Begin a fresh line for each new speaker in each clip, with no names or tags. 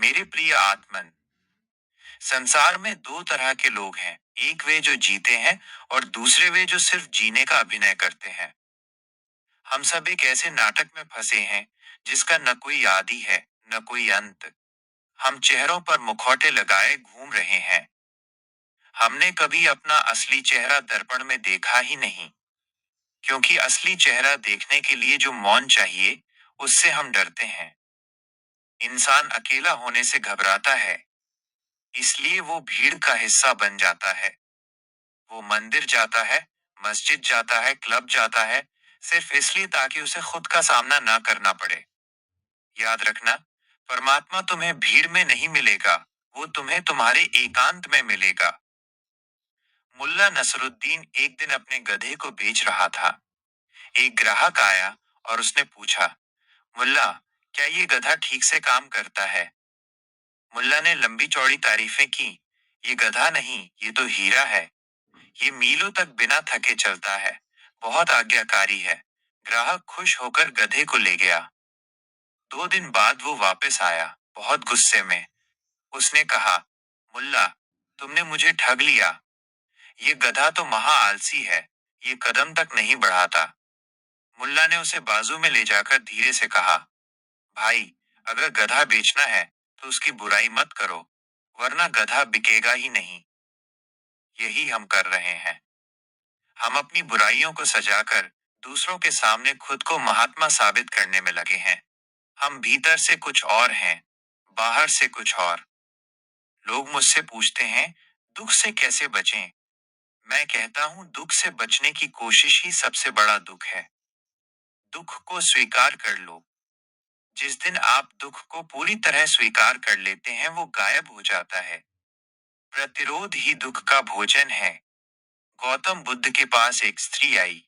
मेरे प्रिय आत्मन, संसार में दो तरह के लोग हैं। एक वे जो जीते हैं और दूसरे वे जो सिर्फ जीने का अभिनय करते हैं। हम सब एक ऐसे नाटक में फंसे हैं जिसका न कोई आदि है, न कोई अंत। हम चेहरों पर मुखौटे लगाए घूम रहे हैं। हमने कभी अपना असली चेहरा दर्पण में देखा ही नहीं, क्योंकि असली चेहरा देखने के लिए जो मौन चाहिए, उससे हम डरते हैं। इंसान अकेला होने से घबराता है, इसलिए वो भीड़ का हिस्सा बन जाता है। वो मंदिर जाता है, मस्जिद जाता है, क्लब जाता है, सिर्फ इसलिए ताकि उसे खुद का सामना ना करना पड़े। याद रखना, परमात्मा तुम्हें भीड़ में नहीं मिलेगा, वो तुम्हें तुम्हारे एकांत में मिलेगा। मुल्ला नसरुद्दीन एक दिन अपने गधे को बेच रहा था। एक ग्राहक आया और उसने पूछा, मुल्ला, क्या ये गधा ठीक से काम करता है? मुल्ला ने लंबी चौड़ी तारीफें की। ये गधा नहीं, ये तो हीरा है। ये मीलों तक बिना थके चलता है, बहुत आज्ञाकारी है। ग्राहक खुश होकर गधे को ले गया। 2 दिन बाद वो वापस आया, बहुत गुस्से में। उसने कहा, मुल्ला, तुमने मुझे ठग लिया। ये गधा तो महा आलसी है, ये कदम तक नहीं बढ़ाता। मुल्ला ने उसे बाजू में ले जाकर धीरे से कहा, भाई, अगर गधा बेचना है तो उसकी बुराई मत करो, वरना गधा बिकेगा ही नहीं। यही हम कर रहे हैं। हम अपनी बुराइयों को सजाकर दूसरों के सामने खुद को महात्मा साबित करने में लगे हैं। हम भीतर से कुछ और हैं, बाहर से कुछ और। लोग मुझसे पूछते हैं, दुख से कैसे बचें? मैं कहता हूं, दुख से बचने की कोशिश ही सबसे बड़ा दुख है। दुख को स्वीकार कर लो। जिस दिन आप दुख को पूरी तरह स्वीकार कर लेते हैं, वो गायब हो जाता है। प्रतिरोध ही दुख का भोजन है। गौतम बुद्ध के पास एक स्त्री आई।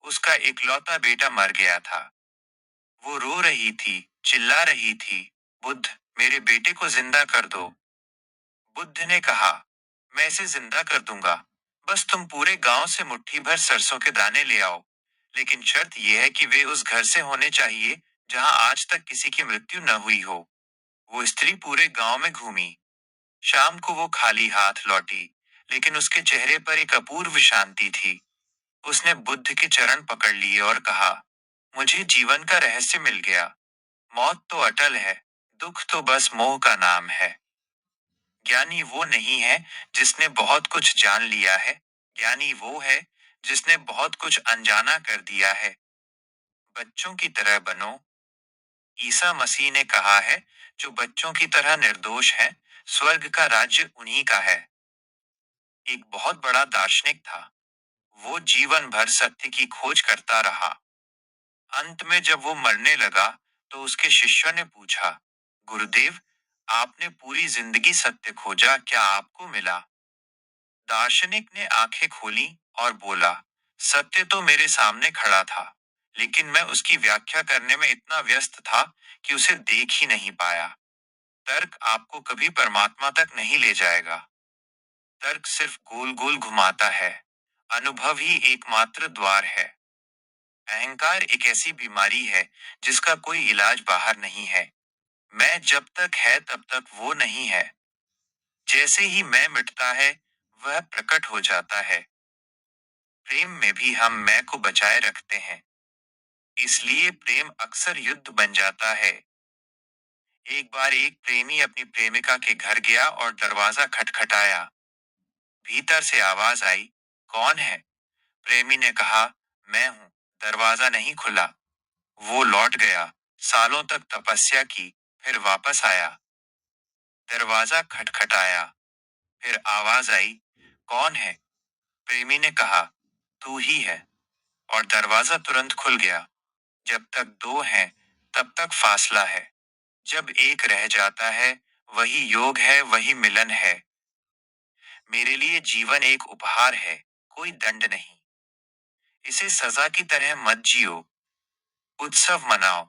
उसका इकलौता बेटा मर गया था। वो रो रही थी, चिल्ला रही थी, बुद्ध, मेरे बेटे को जिंदा कर दो। बुद्ध ने कहा, मैं इसे जिंदा कर दूंगा, बस तुम पूरे गांव से मुट्ठी भर सरसों के दाने ले आओ। लेकिन शर्त यह है कि वे उस घर से होने चाहिए जहां आज तक किसी की मृत्यु न हुई हो। वो स्त्री पूरे गांव में घूमी। शाम को वो खाली हाथ लौटी, लेकिन उसके चेहरे पर एक अपूर्व शांति थी। उसने बुद्ध के चरण पकड़ लिए और कहा, मुझे जीवन का रहस्य मिल गया। मौत तो अटल है, दुख तो बस मोह का नाम है। ज्ञानी वो नहीं है जिसने बहुत कुछ जान लिया है, ज्ञानी वो है जिसने बहुत कुछ अनजाना कर दिया है। बच्चों की तरह बनो। ईसा मसीह ने कहा है, जो बच्चों की तरह निर्दोष है, स्वर्ग का राज्य उन्हीं का है। एक बहुत बड़ा दार्शनिक था। वो जीवन भर सत्य की खोज करता रहा। अंत में जब वो मरने लगा, तो उसके शिष्यों ने पूछा, गुरुदेव, आपने पूरी जिंदगी सत्य खोजा, क्या आपको मिला? दार्शनिक ने आंखें खोली और बोला, सत्य तो मेरे सामने खड़ा था, लेकिन मैं उसकी व्याख्या करने में इतना व्यस्त था कि उसे देख ही नहीं पाया। तर्क आपको कभी परमात्मा तक नहीं ले जाएगा। तर्क सिर्फ गोल गोल घुमाता है। अनुभव ही एकमात्र द्वार है। अहंकार एक ऐसी बीमारी है जिसका कोई इलाज बाहर नहीं है। मैं जब तक है तब तक वो नहीं है। जैसे ही मैं मिटता है, वह प्रकट हो जाता है। प्रेम में भी हम मैं को बचाए रखते हैं, इसलिए प्रेम अक्सर युद्ध बन जाता है। एक बार एक प्रेमी अपनी प्रेमिका के घर गया और दरवाजा खटखटाया। भीतर से आवाज आई, कौन है? प्रेमी ने कहा, मैं हूं। दरवाजा नहीं खुला। वो लौट गया, सालों तक तपस्या की, फिर वापस आया। दरवाजा खटखटाया, फिर आवाज आई, कौन है? प्रेमी ने कहा, तू ही है। और दरवाजा तुरंत खुल गया। जब तक दो हैं, तब तक फासला है। जब एक रह जाता है, वही योग है, वही मिलन है। मेरे लिए जीवन एक उपहार है, कोई दंड नहीं। इसे सजा की तरह मत जियो, उत्सव मनाओ।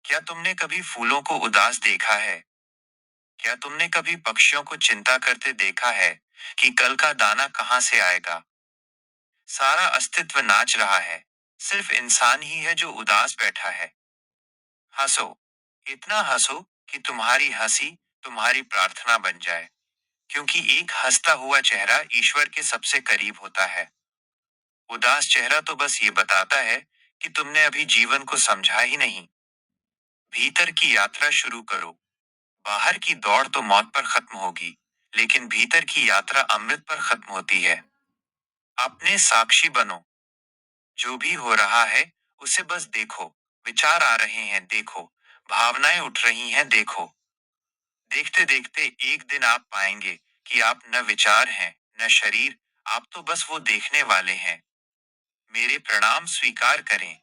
क्या तुमने कभी फूलों को उदास देखा है? क्या तुमने कभी पक्षियों को चिंता करते देखा है कि कल का दाना कहां से आएगा? सारा अस्तित्व नाच रहा है, सिर्फ इंसान ही है जो उदास बैठा है। हंसो, इतना हंसो कि तुम्हारी हंसी तुम्हारी प्रार्थना बन जाए, क्योंकि एक हंसता हुआ चेहरा ईश्वर के सबसे करीब होता है। उदास चेहरा तो बस ये बताता है कि तुमने अभी जीवन को समझा ही नहीं। भीतर की यात्रा शुरू करो। बाहर की दौड़ तो मौत पर खत्म होगी, लेकिन भीतर की यात्रा अमृत पर खत्म होती है। अपने साक्षी बनो। जो भी हो रहा है उसे बस देखो। विचार आ रहे हैं देखो। भावनाएं उठ रही हैं देखो। देखते देखते एक दिन आप पाएंगे कि आप न विचार हैं न शरीर, आप तो बस वो देखने वाले हैं। मेरे प्रणाम स्वीकार करें।